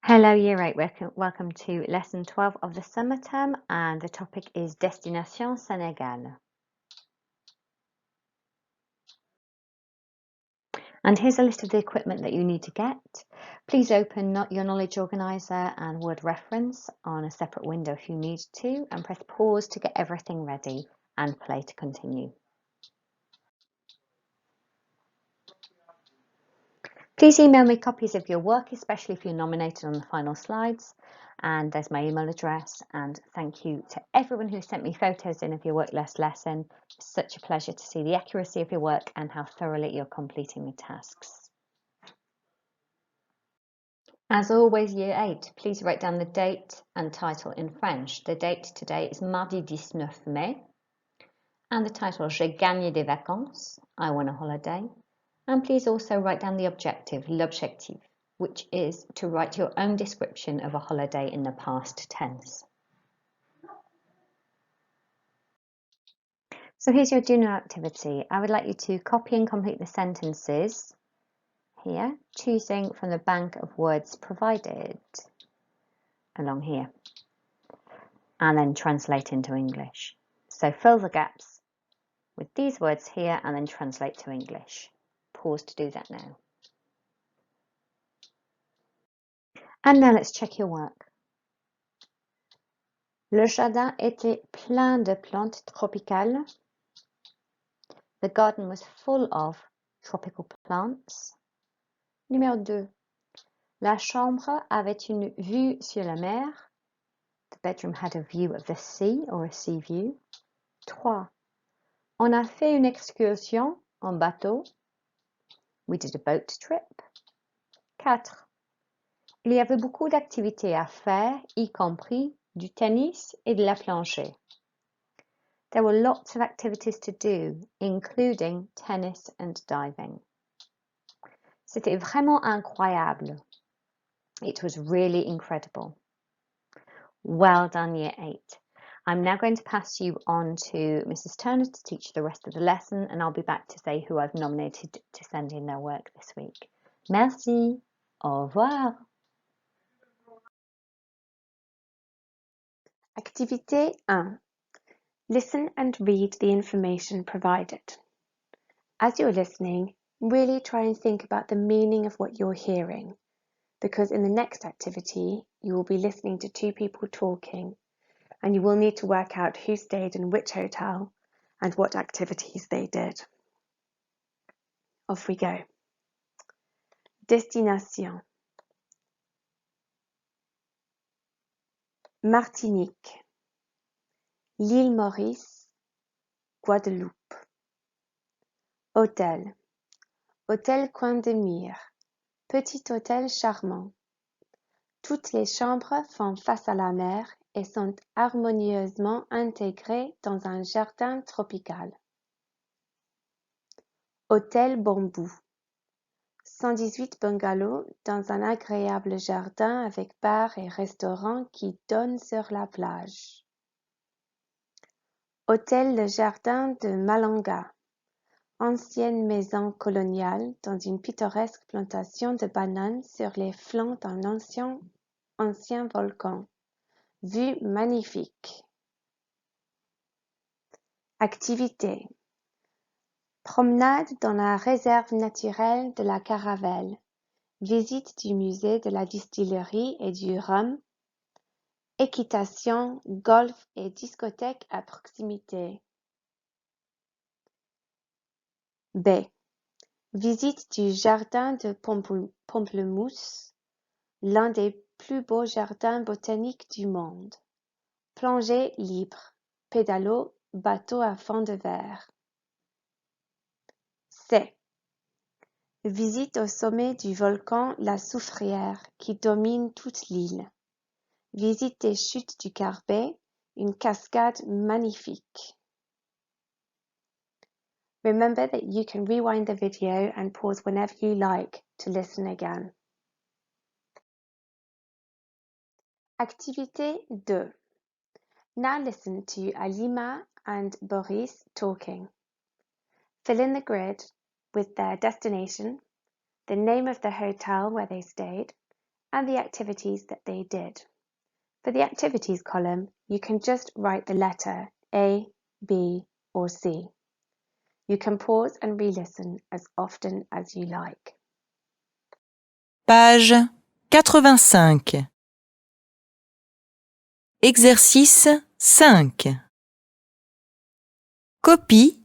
Hello, Year 8. Welcome to Lesson 12 of the summer term, and the topic is Destination Sénégal. And here's a list of the equipment that you need to get. Please open your knowledge organizer and word reference on a separate window if you need to, and press pause to get everything ready and play to continue. Please email me copies of your work, especially if you're nominated on the final slides. And there's my email address. And thank you to everyone who sent me photos in of your work last lesson. It's such a pleasure to see the accuracy of your work and how thoroughly you're completing the tasks. As always, Year 8, please write down the date and title in French. The date today is Mardi 19 Mai. And the title, J'ai gagné des vacances, I won a holiday. And please also write down the objective, l'objectif, which is to write your own description of a holiday in the past tense. So here's your dinner activity. I would like you to copy and complete the sentences here, choosing from the bank of words provided along here, and then translate into English. So fill the gaps with these words here and then translate to English. Pause to do that now. And now let's check your work. Le jardin était plein de plantes tropicales. The garden was full of tropical plants. Numéro 2. La chambre avait une vue sur la mer. The bedroom had a view of the sea or a sea view. 3. On a fait une excursion en bateau. We did a boat trip. 4. Il y avait beaucoup d'activités à faire, y compris du tennis et de la plongée. There were lots of activities to do, including tennis and diving. C'était vraiment incroyable. It was really incredible. Well done, Year 8. I'm now going to pass you on to Mrs. Turner to teach the rest of the lesson, and I'll be back to say who I've nominated to send in their work this week. Merci. Au revoir. Activité 1. Listen and read the information provided. As you're listening, really try and think about the meaning of what you're hearing, because in the next activity, you will be listening to two people talking, and you will need to work out who stayed in which hotel and what activities they did. Off we go. Destination. Martinique, l'île Maurice, Guadeloupe. Hôtel. Hôtel Coin de Mire. Petit hôtel charmant. Toutes les chambres font face à la mer et sont harmonieusement intégrées dans un jardin tropical. Hôtel Bambou. 118 bungalows dans un agréable jardin avec bar et restaurant qui donne sur la plage. Hôtel Le Jardin de Malanga. Ancienne maison coloniale dans une pittoresque plantation de bananes sur les flancs d'un ancien volcan. Vue magnifique. Activité. Promenade dans la réserve naturelle de la Caravelle. Visite du musée de la distillerie et du rhum. Équitation, golf et discothèque à proximité. B. Visite du jardin de Pamplemousse, l'un des plus beaux jardins botaniques du monde. Plongée libre, pédalo, bateau à fond de verre. C. Visite au sommet du volcan La Soufrière qui domine toute l'île. Visite des chutes du Carbet, une cascade magnifique. Remember that you can rewind the video and pause whenever you like to listen again. Activité 2. Now listen to Alima and Boris talking. Fill in the grid with their destination, the name of the hotel where they stayed, and the activities that they did. For the activities column, you can just write the letter A, B, or C. You can pause and re-listen as often as you like. Page 85. Exercice 5. Copie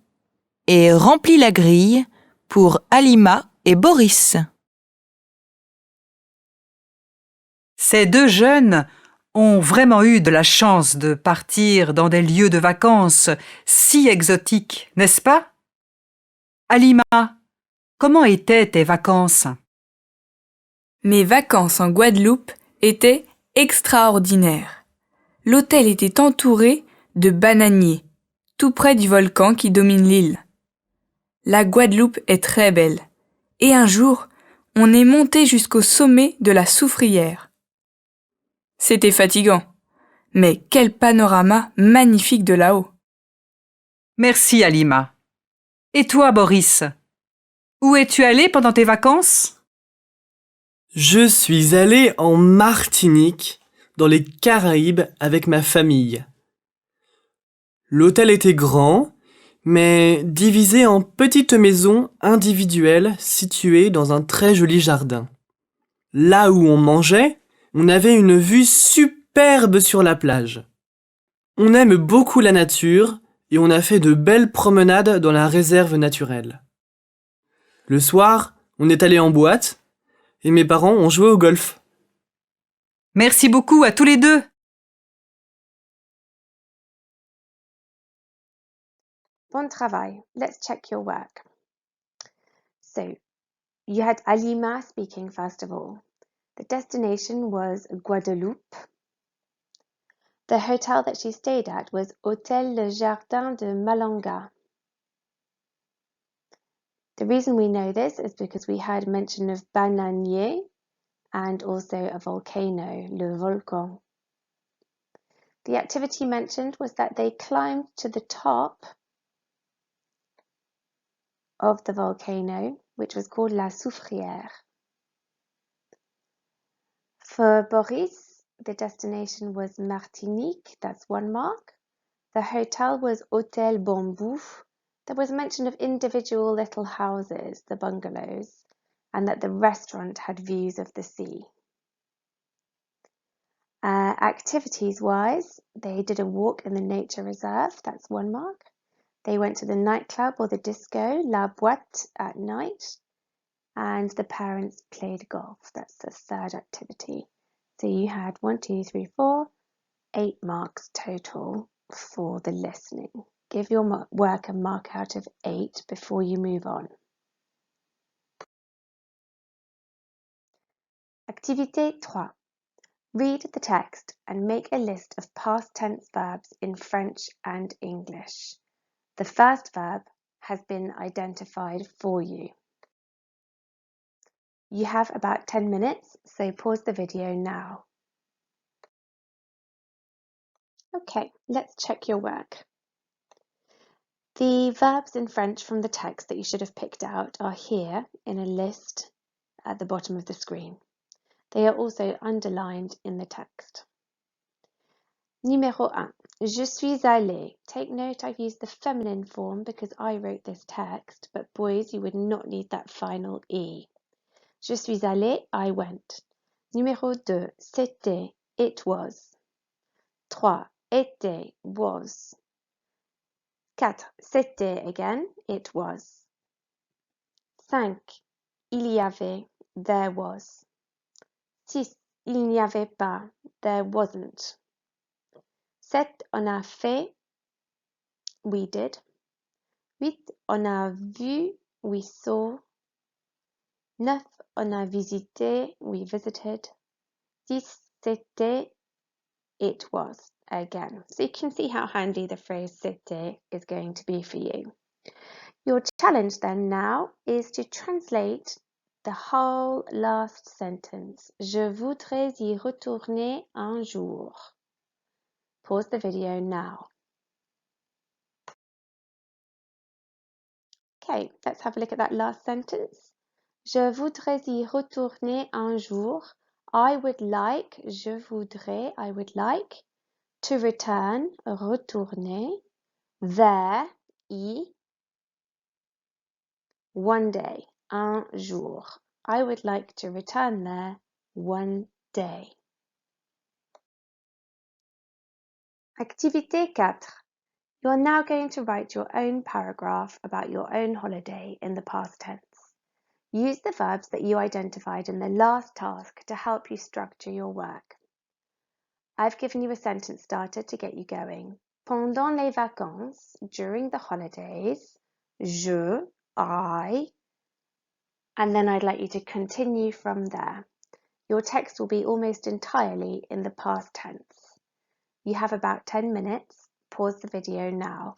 et remplis la grille pour Halima et Boris. Ces deux jeunes ont vraiment eu de la chance de partir dans des lieux de vacances si exotiques, n'est-ce pas? Halima, comment étaient tes vacances? Mes vacances en Guadeloupe étaient extraordinaires. L'hôtel était entouré de bananiers, tout près du volcan qui domine l'île. La Guadeloupe est très belle. Et un jour, on est monté jusqu'au sommet de la Soufrière. C'était fatigant, mais quel panorama magnifique de là-haut. Merci Halima. Et toi Boris? Où es-tu allé pendant tes vacances? Je suis allé en Martinique, dans les Caraïbes, avec ma famille. L'hôtel était grand, mais divisé en petites maisons individuelles situées dans un très joli jardin. Là où on mangeait, on avait une vue superbe sur la plage. On aime beaucoup la nature et on a fait de belles promenades dans la réserve naturelle. Le soir, on est allé en boîte et mes parents ont joué au golf. Merci beaucoup à tous les deux. Bon travail. Let's check your work. So, you had Halima speaking first of all. The destination was Guadeloupe. The hotel that she stayed at was Hôtel Le Jardin de Malanga. The reason we know this is because we had mention of bananier and also a volcano, Le Volcan. The activity mentioned was that they climbed to the top of the volcano, which was called La Soufrière. For Boris, the destination was Martinique, that's 1 mark. The hotel was Hôtel Bambou. There was mention of individual little houses, the bungalows, and that the restaurant had views of the sea. Activities-wise, they did a walk in the nature reserve, that's 1 mark. They went to the nightclub or the disco, La Boîte, at night, and the parents played golf. That's the third activity. So you had 1, 2, 3, 4, 8 marks total for the listening. Give your work a mark out of 8 before you move on. Activité 3. Read the text and make a list of past tense verbs in French and English. The first verb has been identified for you. You have about 10 minutes, so pause the video now. Okay, let's check your work. The verbs in French from the text that you should have picked out are here in a list at the bottom of the screen. They are also underlined in the text. Numéro 1. Je suis allé. Take note I've used the feminine form because I wrote this text, but boys, you would not need that final E. Je suis allé, I went. Numéro 2. C'était, it was. 3. Était, was. 4. C'était again, it was. 5. Il y avait, there was. 6. Il n'y avait pas, there wasn't. 7. On a fait, we did. 8. On a vu, we saw. 9. On a visité, we visited. 10. C'était, it was, again. So you can see how handy the phrase c'était is going to be for you. Your challenge then now is to translate the whole last sentence. Je voudrais y retourner un jour. Pause the video now. Okay, let's have a look at that last sentence. Je voudrais y retourner un jour. I would like, je voudrais, I would like, to return, retourner, vers, y, one day, un jour. I would like to return there one day. Activité 4. You are now going to write your own paragraph about your own holiday in the past tense. Use the verbs that you identified in the last task to help you structure your work. I've given you a sentence starter to get you going. Pendant les vacances, during the holidays, je, I, and then I'd like you to continue from there. Your text will be almost entirely in the past tense. You have about 10 minutes. Pause the video now.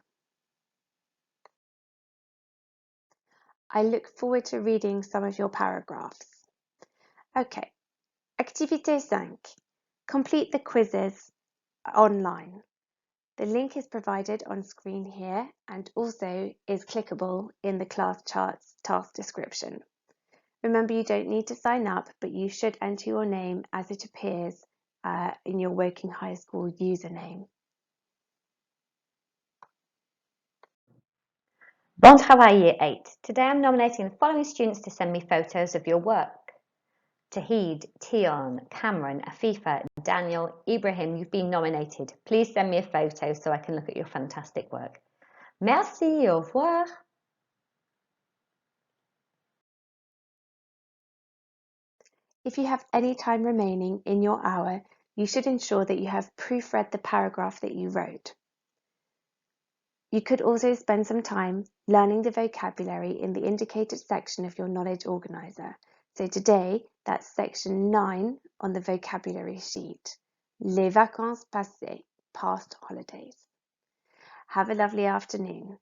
I look forward to reading some of your paragraphs. Okay, Activité 5. Complete the quizzes online. The link is provided on screen here and also is clickable in the class charts task description. Remember, you don't need to sign up, but you should enter your name as it appears in your Woking High School username. Bon travail, Year 8. Today I'm nominating the following students to send me photos of your work. Tahid, Tion, Cameron, Afifa, Daniel, Ibrahim, you've been nominated. Please send me a photo so I can look at your fantastic work. Merci, au revoir. If you have any time remaining in your hour, you should ensure that you have proofread the paragraph that you wrote. You could also spend some time learning the vocabulary in the indicated section of your knowledge organizer. So today, that's section 9 on the vocabulary sheet. Les vacances passées, past holidays. Have a lovely afternoon.